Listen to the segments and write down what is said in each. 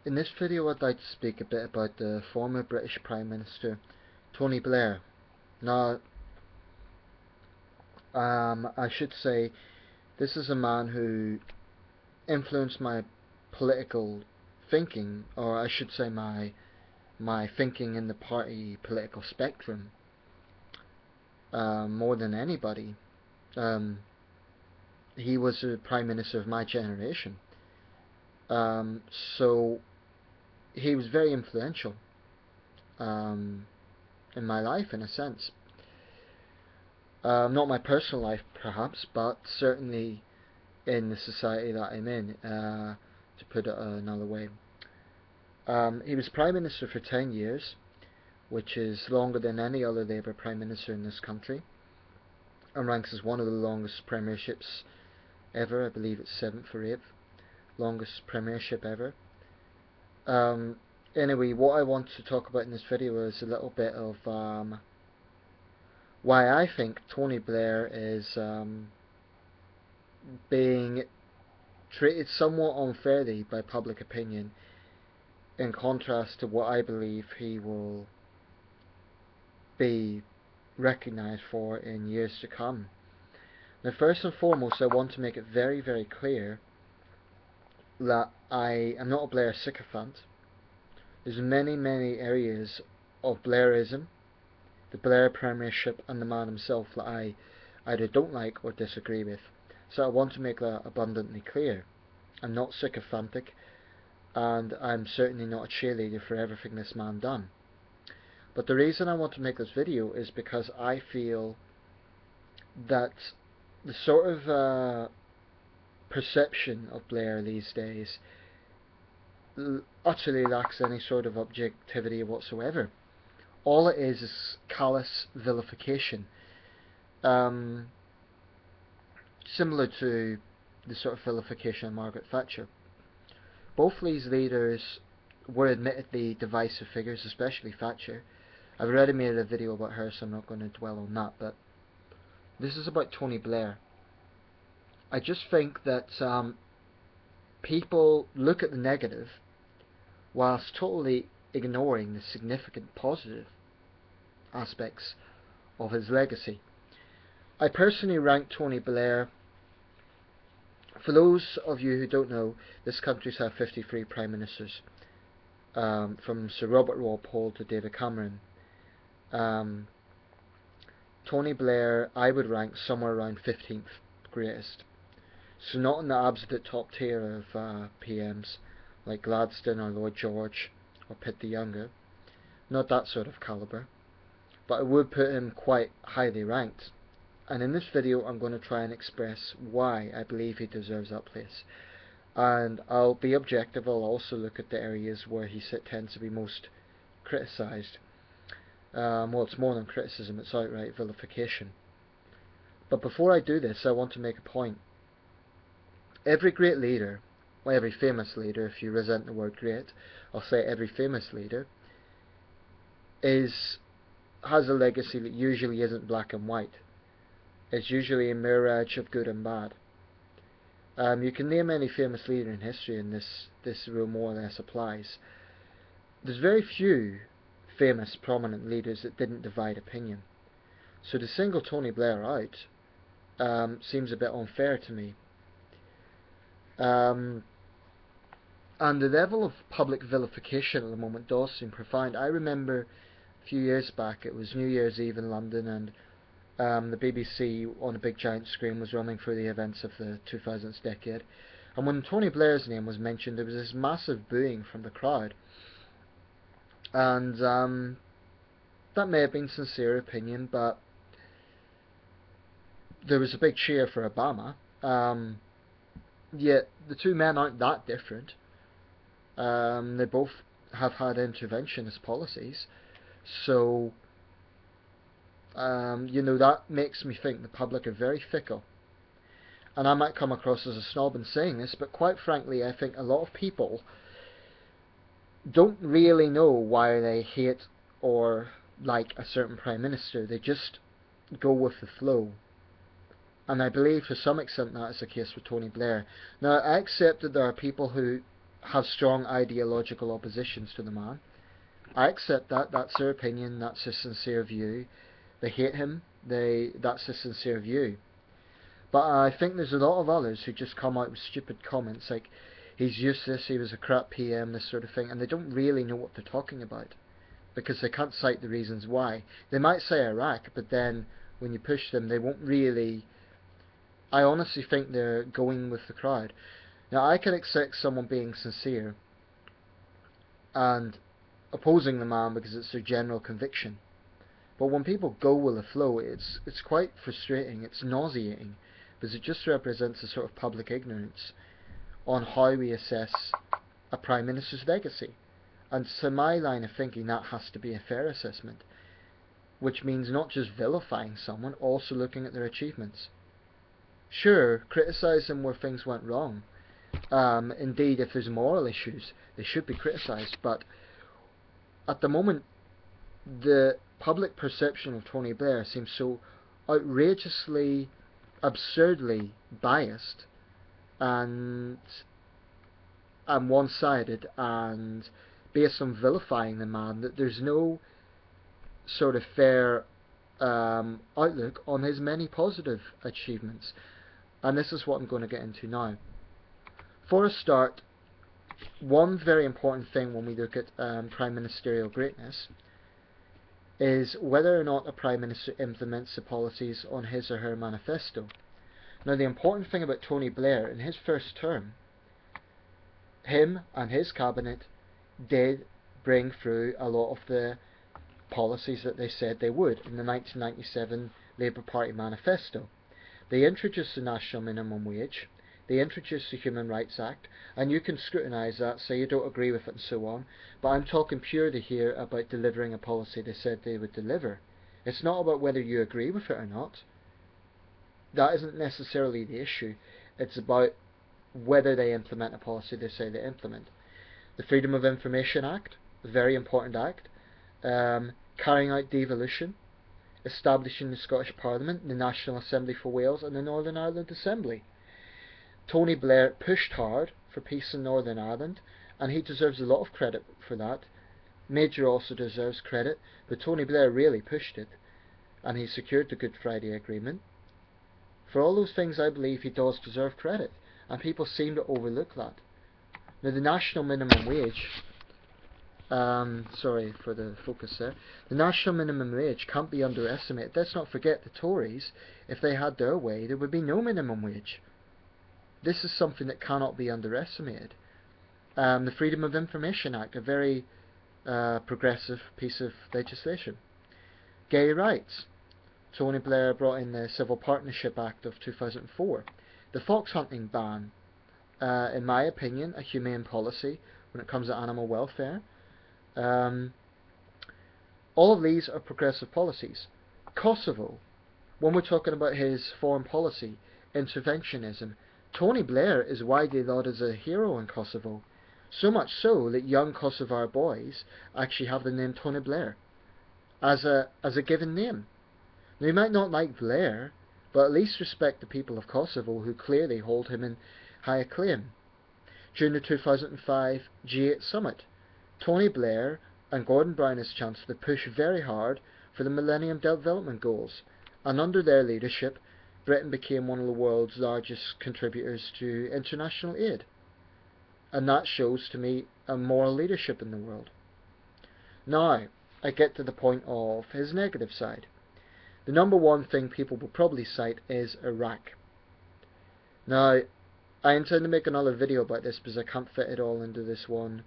In this video I'd like to speak a bit about the former British Prime Minister, Tony Blair. Now, I should say this is a man who influenced my political thinking, or I should say my thinking in the party political spectrum, more than anybody. He was the Prime Minister of my generation. So he was very influential in my life, in a sense. Not my personal life, perhaps, but certainly in the society that I'm in, to put it another way. He was Prime Minister for 10 years, which is longer than any other Labour Prime Minister in this country, and ranks as one of the longest premierships ever. I believe it's 7th or 8th longest premiership ever. Anyway, what I want to talk about in this video is a little bit of why I think Tony Blair is being treated somewhat unfairly by public opinion, in contrast to what I believe he will be recognised for in years to come. Now, first and foremost, I want to make it very, very clear that I am not a Blair sycophant. There's many, many areas of Blairism, the Blair premiership, and the man himself that I either don't like or disagree with. So I want to make that abundantly clear. I'm not sycophantic, and I'm certainly not a cheerleader for everything this man done. But the reason I want to make this video is because I feel that the sort of perception of Blair these days utterly lacks any sort of objectivity whatsoever. All it is callous vilification, similar to the sort of vilification of Margaret Thatcher. Both these leaders were admittedly divisive figures, especially Thatcher. I've already made a video about her, so I'm not going to dwell on that, but this is about Tony Blair. I just think that people look at the negative whilst totally ignoring the significant positive aspects of his legacy. I personally rank Tony Blair, for those of you who don't know, this country's had 53 Prime Ministers, from Sir Robert Walpole to David Cameron. Tony Blair I would rank somewhere around 15th greatest. So not in the absolute top tier of PMs like Gladstone or Lloyd George or Pitt the Younger, not that sort of calibre, but I would put him quite highly ranked. And in this video I'm going to try and express why I believe he deserves that place. And I'll be objective. I'll also look at the areas where he tends to be most criticised. Well, it's more than criticism, it's outright vilification. But before I do this, I want to make a point. Every great leader, or every famous leader, if you resent the word great, I'll say every famous leader, has a legacy that usually isn't black and white. It's usually a mirage of good and bad. You can name any famous leader in history, and this rule more or less applies. There's very few famous, prominent leaders that didn't divide opinion. So to single Tony Blair out seems a bit unfair to me. And the level of public vilification at the moment does seem profound. I remember a few years back, it was New Year's Eve in London, and the BBC on a big giant screen was running through the events of the 2000s decade. And when Tony Blair's name was mentioned, there was this massive booing from the crowd. And that may have been sincere opinion, but there was a big cheer for Obama. Yet the two men aren't that different. They both have had interventionist policies, so you know, that makes me think the public are very fickle. And I might come across as a snob in saying this, but quite frankly I think a lot of people don't really know why they hate or like a certain Prime Minister. They just go with the flow. And I believe to some extent that is the case with Tony Blair. Now, I accept that there are people who have strong ideological oppositions to the man. I accept that. That's their opinion. That's a sincere view. They hate him. That's a sincere view. But I think there's a lot of others who just come out with stupid comments like, he's useless, he was a crap PM, this sort of thing, and they don't really know what they're talking about, because they can't cite the reasons why. They might say Iraq, but then when you push them, they won't really... I honestly think they're going with the crowd. Now, I can accept someone being sincere and opposing the man because it's their general conviction. But when people go with the flow, it's quite frustrating, it's nauseating, because it just represents a sort of public ignorance on how we assess a Prime Minister's legacy. And to my line of thinking, that has to be a fair assessment, which means not just vilifying someone, also looking at their achievements. Sure, criticise them where things went wrong. Indeed, if there's moral issues, they should be criticised, but at the moment, the public perception of Tony Blair seems so outrageously, absurdly biased and one-sided and based on vilifying the man that there's no sort of fair outlook on his many positive achievements. And this is what I'm going to get into now. For a start, one very important thing when we look at prime ministerial greatness is whether or not a Prime Minister implements the policies on his or her manifesto. Now, the important thing about Tony Blair, in his first term, him and his cabinet did bring through a lot of the policies that they said they would in the 1997 Labour Party manifesto. They introduced the national minimum wage, they introduced the Human Rights Act, and you can scrutinise that, say you don't agree with it and so on, but I'm talking purely here about delivering a policy they said they would deliver. It's not about whether you agree with it or not. That isn't necessarily the issue. It's about whether they implement a policy they say they implement. The Freedom of Information Act, a very important act, carrying out devolution, establishing the Scottish Parliament, the National Assembly for Wales and the Northern Ireland Assembly. Tony Blair pushed hard for peace in Northern Ireland, and he deserves a lot of credit for that. Major also deserves credit, but Tony Blair really pushed it, and he secured the Good Friday Agreement. For all those things, I believe he does deserve credit, and people seem to overlook that. Now, the national minimum wage, sorry for the focus there, the national minimum wage can't be underestimated. Let's not forget the Tories, if they had their way, there would be no minimum wage. This is something that cannot be underestimated. The Freedom of Information Act, a very progressive piece of legislation. Gay rights. Tony Blair brought in the Civil Partnership Act of 2004. The fox hunting ban, in my opinion, a humane policy when it comes to animal welfare. All of these are progressive policies. Kosovo, when we're talking about his foreign policy, interventionism, Tony Blair is widely lauded as a hero in Kosovo, so much so that young Kosovar boys actually have the name Tony Blair as a given name. Now, you might not like Blair, but at least respect the people of Kosovo who clearly hold him in high acclaim. During the 2005 G8 summit, Tony Blair and Gordon Brown as Chancellor pushed very hard for the Millennium Development Goals, and under their leadership, Britain became one of the world's largest contributors to international aid. And that shows to me a moral leadership in the world. Now, I get to the point of his negative side. The number one thing people will probably cite is Iraq. Now, I intend to make another video about this because I can't fit it all into this one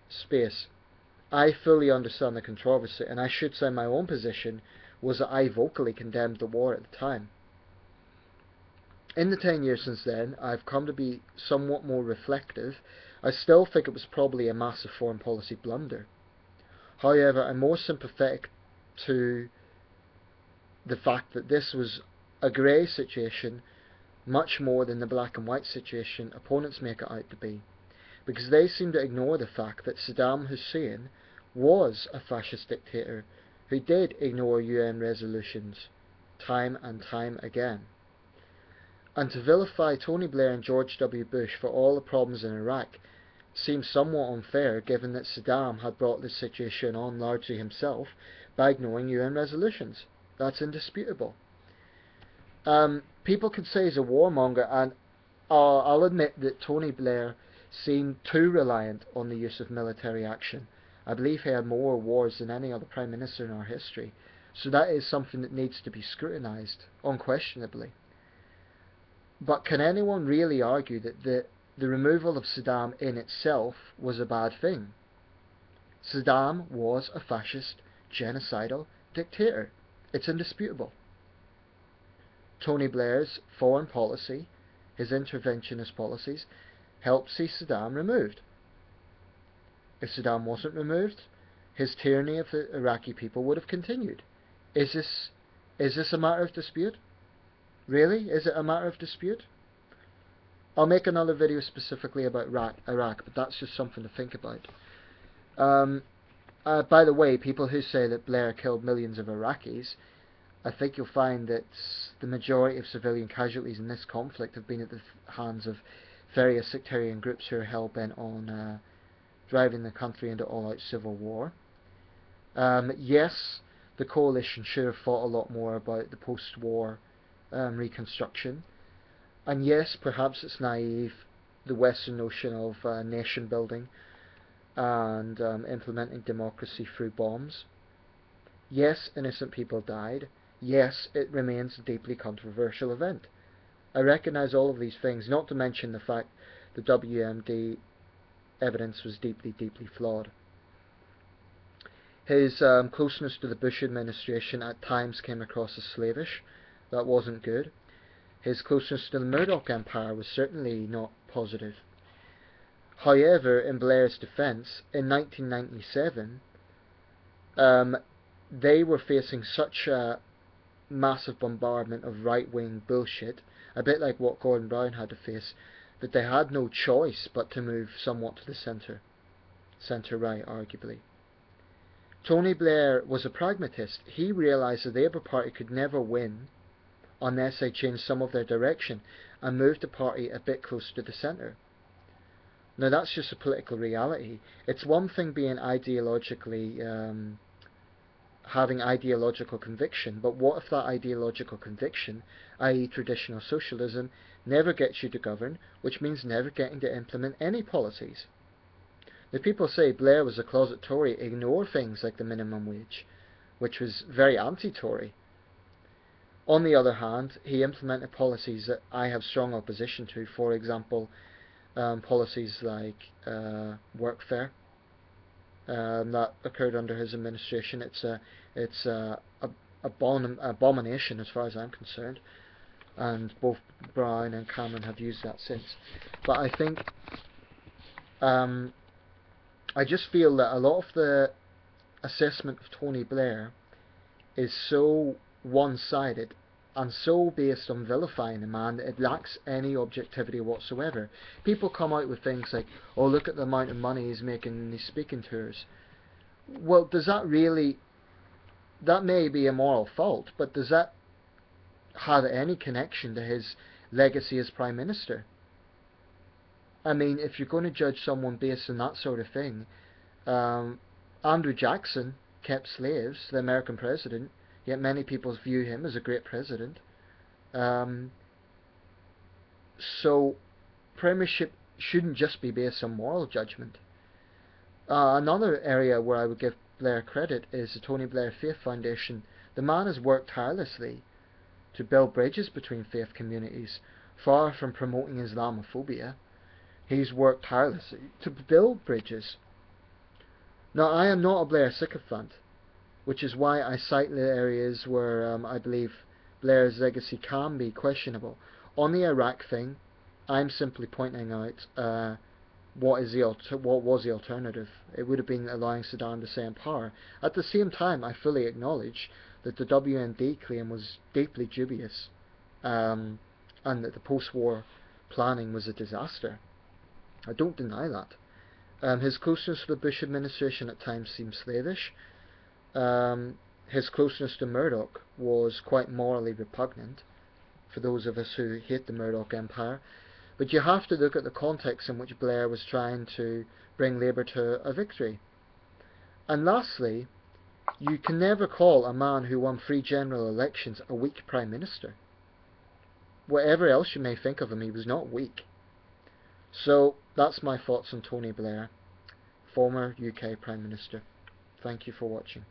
space. I fully understand the controversy, and I should say my own position was that I vocally condemned the war at the time. In the 10 years since then, I've come to be somewhat more reflective. I still think it was probably a massive foreign policy blunder. However, I'm more sympathetic to the fact that this was a grey situation much more than the black and white situation opponents make it out to be, because they seem to ignore the fact that Saddam Hussein was a fascist dictator who did ignore UN resolutions time and time again. And to vilify Tony Blair and George W. Bush for all the problems in Iraq seems somewhat unfair given that Saddam had brought this situation on largely himself by ignoring UN resolutions. That's indisputable. People could say he's a warmonger, and I'll admit that Tony Blair seemed too reliant on the use of military action. I believe he had more wars than any other Prime Minister in our history, so that is something that needs to be scrutinised, unquestionably. But can anyone really argue that the removal of Saddam in itself was a bad thing? Saddam was a fascist, genocidal dictator. It's indisputable. Tony Blair's foreign policy, his interventionist policies, helped see Saddam removed. If Saddam wasn't removed, his tyranny of the Iraqi people would have continued. Is this a matter of dispute? Really? Is it a matter of dispute? I'll make another video specifically about Iraq, but that's just something to think about. By the way, people who say that Blair killed millions of Iraqis, I think you'll find that the majority of civilian casualties in this conflict have been at the hands of various sectarian groups who are hell-bent on driving the country into all-out civil war. Yes, the coalition should have thought a lot more about the post-war reconstruction. And yes, perhaps it's naive, the Western notion of nation building and implementing democracy through bombs. Yes, innocent people died. Yes, it remains a deeply controversial event. I recognise all of these things, not to mention the fact the WMD evidence was deeply, deeply flawed. His closeness to the Bush administration at times came across as slavish. That wasn't good. His closeness to the Murdoch empire was certainly not positive. However, in Blair's defence, in 1997, they were facing such a massive bombardment of right-wing bullshit, a bit like what Gordon Brown had to face, that they had no choice but to move somewhat to the centre-right, arguably. Tony Blair was a pragmatist. He realised the Labour Party could never win unless they changed some of their direction and moved the party a bit closer to the centre. Now that's just a political reality. It's one thing being ideologically having ideological conviction, but what if that ideological conviction, i.e. traditional socialism, never gets you to govern, which means never getting to implement any policies? The people say Blair was a closet Tory ignore things like the minimum wage, which was very anti-Tory. On the other hand, he implemented policies that I have strong opposition to. For example, policies like workfare that occurred under his administration. It's a abomination as far as I'm concerned, and both Brown and Cameron have used that since. But I think I just feel that a lot of the assessment of Tony Blair is so one-sided and so based on vilifying the man that it lacks any objectivity whatsoever. People come out with things like, oh, look at the amount of money he's making in these speaking tours. Well, does that really... that may be a moral fault, but does that have any connection to his legacy as Prime Minister? I mean, if you're going to judge someone based on that sort of thing, Andrew Jackson kept slaves, the American president, yet many people view him as a great president. So premiership shouldn't just be based on moral judgment. Another area where I would give Blair credit is the Tony Blair Faith Foundation. The man has worked tirelessly to build bridges between faith communities, far from promoting Islamophobia. He's worked tirelessly to build bridges. Now, I am not a Blair sycophant, which is why I cite the areas where I believe Blair's legacy can be questionable. On the Iraq thing, I'm simply pointing out what was the alternative. It would have been allowing Saddam to stay in power. At the same time, I fully acknowledge that the WMD claim was deeply dubious, and that the post-war planning was a disaster. I don't deny that. His closeness to the Bush administration at times seemed slavish. His closeness to Murdoch was quite morally repugnant for those of us who hate the Murdoch empire. But you have to look at the context in which Blair was trying to bring Labour to a victory. And lastly, you can never call a man who won 3 general elections a weak Prime Minister. Whatever else you may think of him, he was not weak. So that's my thoughts on Tony Blair, former UK Prime Minister. Thank you for watching.